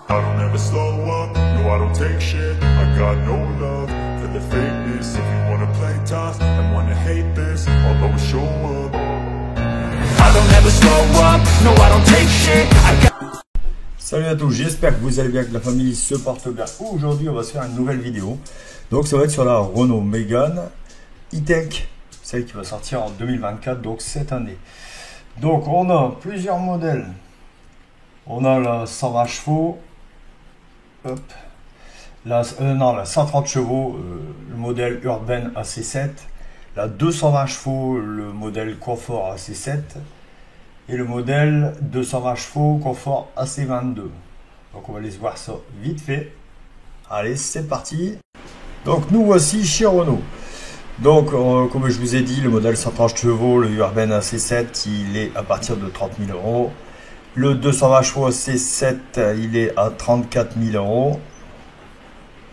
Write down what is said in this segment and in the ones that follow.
I don't ever slow up, no I don't take shit. I got no love for the fakeness. If you wanna play tough and wanna hate this, I'll always show up. I don't ever slow up, no I don't take shit. Salut à tous, j'espère que vous allez bien, que la famille se porte bien. Aujourd'hui on va se faire une nouvelle vidéo. Donc ça va être sur la Renault Mégane E-Tech, celle qui va sortir en 2024, donc cette année. Donc on a plusieurs modèles. On a la 120 chevaux, hop, la 130 chevaux, le modèle Urban AC7, la 220 chevaux, le modèle Confort AC7, et le modèle 220 chevaux Confort AC22. Donc on va aller voir ça vite fait. Allez, c'est parti. Donc nous voici chez Renault. Donc comme je vous ai dit, le modèle 130 chevaux, le Urban AC7, il est à partir de 30 000 euros. Le 220 chevaux AC7, il est à 34 000 euros.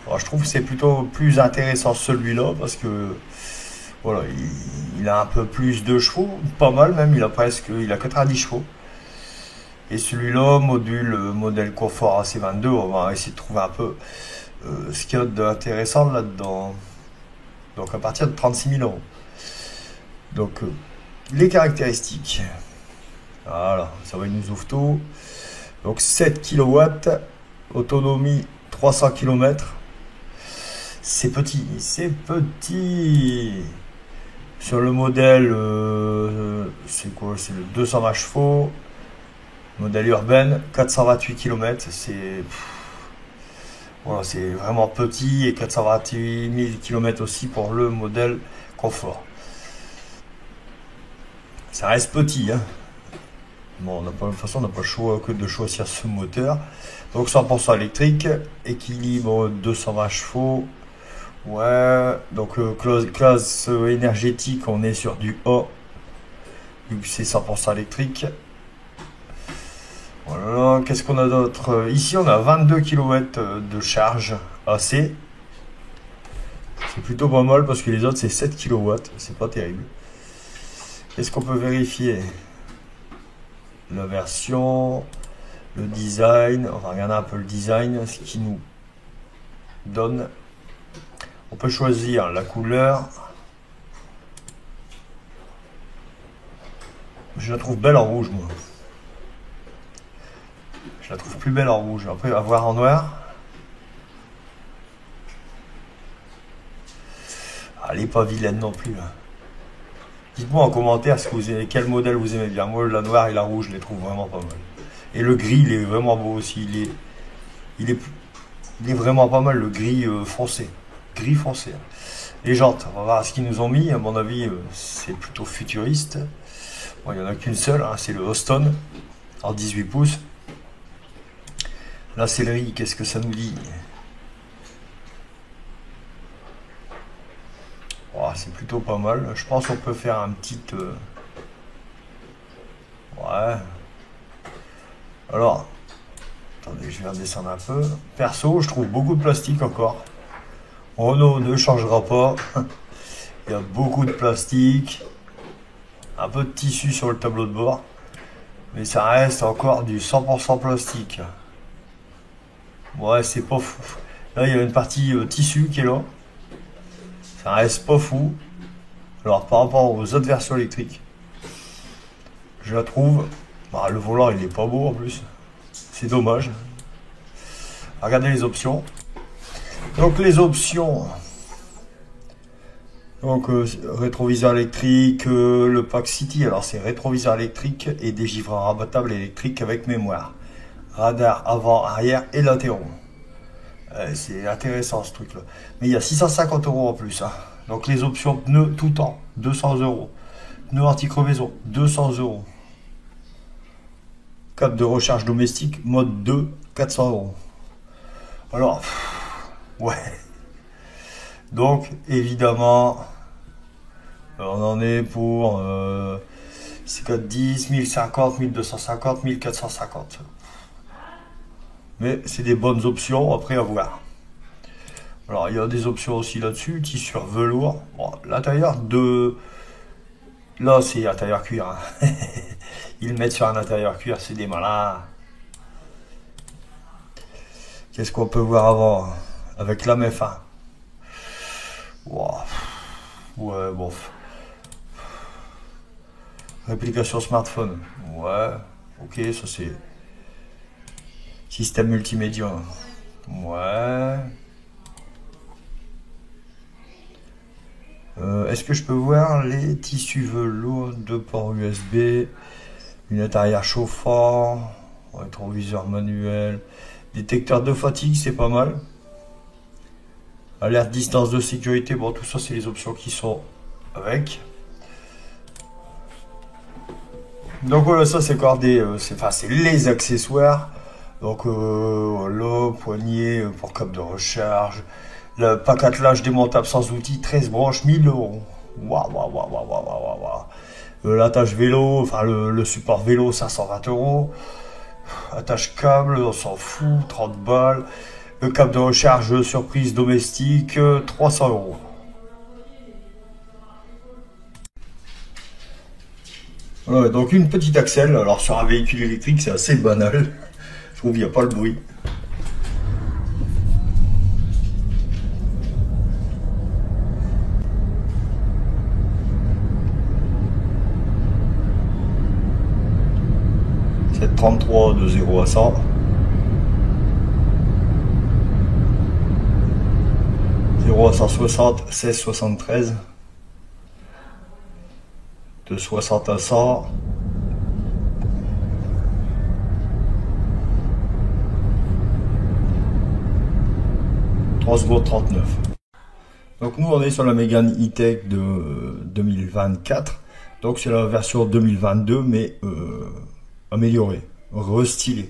Alors, je trouve que c'est plutôt plus intéressant celui-là parce que voilà, il a un peu plus de chevaux, pas mal même, il a 90 chevaux. Et celui-là, modèle Confort AC22, on va essayer de trouver un peu ce qu'il y a d'intéressant là-dedans. Donc à partir de 36 000 euros. Donc les caractéristiques. Voilà, ça va, il nous ouvre tout. Donc 7 kW, autonomie 300 km. C'est petit, c'est petit. Sur le modèle, c'est quoi? C'est le 220 chevaux. Modèle Urban, 428 km. Voilà, c'est vraiment petit. Et 428 000 km aussi pour le modèle Confort. Ça reste petit, hein. Bon, de toute façon, on n'a pas le choix que de choisir ce moteur. Donc 100% électrique, équilibre 220 chevaux. Ouais, donc classe énergétique, on est sur du A, vu que c'est 100% électrique. Voilà, qu'est-ce qu'on a d'autre? Ici, on a 22 kW de charge AC. C'est plutôt pas mal parce que les autres, c'est 7 kW. C'est pas terrible. Qu'est-ce qu'on peut vérifier? La version, le design, on va regarder un peu le design, ce qui nous donne. On peut choisir la couleur. Je la trouve belle en rouge, moi. Je la trouve plus belle en rouge. Après, à voir en noir. Elle n'est pas vilaine non plus. Dites-moi en commentaire ce que vous aimez, quel modèle vous aimez bien. Moi, la noire et la rouge, je les trouve vraiment pas mal. Et le gris, il est vraiment beau aussi. Il est vraiment pas mal, le gris foncé. Gris foncé. Les jantes, on va voir ce qu'ils nous ont mis. À mon avis, c'est plutôt futuriste. Bon, il n'y en a qu'une seule, hein, c'est le Austin en 18 pouces. La sellerie, qu'est-ce que ça nous dit? Oh, c'est plutôt pas mal. Je pense qu'on peut faire un petit... Ouais. Alors, attendez, je vais redescendre un peu. Perso, je trouve beaucoup de plastique encore. Renault ne changera pas. Il y a beaucoup de plastique. Un peu de tissu sur le tableau de bord. Mais ça reste encore du 100% plastique. Ouais, c'est pas fou. Là, il y a une partie tissu qui est là. Ça reste pas fou. Alors, par rapport aux autres versions électriques, je la trouve... Bah, le volant, il est pas beau en plus. C'est dommage. Regardez les options. Donc les options, donc rétroviseur électrique, le Pack City, alors c'est rétroviseur électrique et dégivreur rabattable électrique avec mémoire, radar avant, arrière et latéraux. C'est intéressant ce truc là, mais il y a 650 euros en plus, hein. Donc les options pneus tout temps, 200 euros, pneus anti-crevaison, 200 euros, câble de recharge domestique mode 2, 400 euros. Alors ouais, donc évidemment on en est pour 10, 1050, 1250, 1450, mais c'est des bonnes options après à voir. Alors il y a des options aussi là-dessus, tissu velours. Bon, l'intérieur de là c'est intérieur cuir, hein. Ils le mettent sur un intérieur cuir, c'est des malins. Qu'est-ce qu'on peut voir avant avec l'âme F1? Wow. Ouais, bon. Réplication smartphone. Ouais, ok, ça c'est système multimédia. Ouais. Est-ce que je peux voir les tissus velours, 2 ports USB, lunettes arrière chauffant, rétroviseur manuel, détecteur de fatigue, c'est pas mal. Alerte distance de sécurité, bon tout ça c'est les options qui sont avec. Donc voilà, ça c'est cordé, c'est les accessoires. Donc voilà, poignée pour câble de recharge, le pack attelage démontable sans outils, 13 branches, 1000 €. Waouh, waouh, waouh, waouh, waouh, waouh. L'attache vélo, enfin le support vélo, 520 €. Attache câble, on s'en fout, 30 balles. Le câble de recharge surprise domestique, 300 €. Voilà, donc une petite axle. Alors sur un véhicule électrique, c'est assez banal. Je trouve qu'il n'y a pas le bruit. C'est 33 de 0 à 100. 0 à 160, 16,73. De 60 à 100. Secondes 39. Donc nous on est sur la Mégane E-Tech de 2024. Donc c'est la version 2022 mais améliorée, restylée.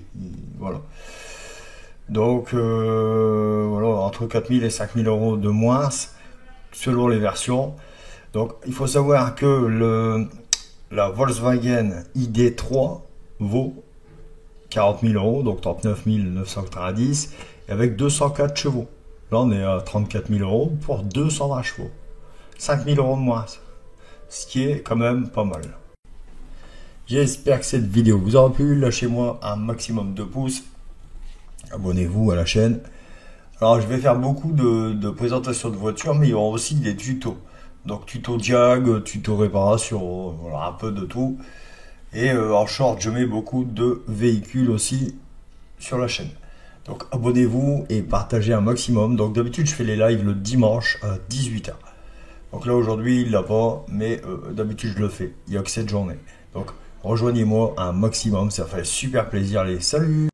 Voilà. Donc voilà, entre 4000 et 5000 € de moins selon les versions. Donc il faut savoir que la Volkswagen ID3 vaut 40 000 €, donc 39 990, et avec 204 chevaux. Là on est à 34 000 € pour 220 chevaux. 5 000 € de moins. Ce qui est quand même pas mal. J'espère que cette vidéo vous aura plu. Lâchez-moi un maximum de pouces. Abonnez-vous à la chaîne. Alors je vais faire beaucoup de présentations de voitures, mais il y aura aussi des tutos. Donc tuto diag, tuto réparation, voilà, un peu de tout. Et en short, je mets beaucoup de véhicules aussi sur la chaîne. Donc abonnez-vous et partagez un maximum. Donc d'habitude, je fais les lives le dimanche à 18 h. Donc là aujourd'hui, il l'a pas, mais d'habitude, je le fais. Il n'y a que cette journée. Donc rejoignez-moi un maximum, ça fait super plaisir. Les salut!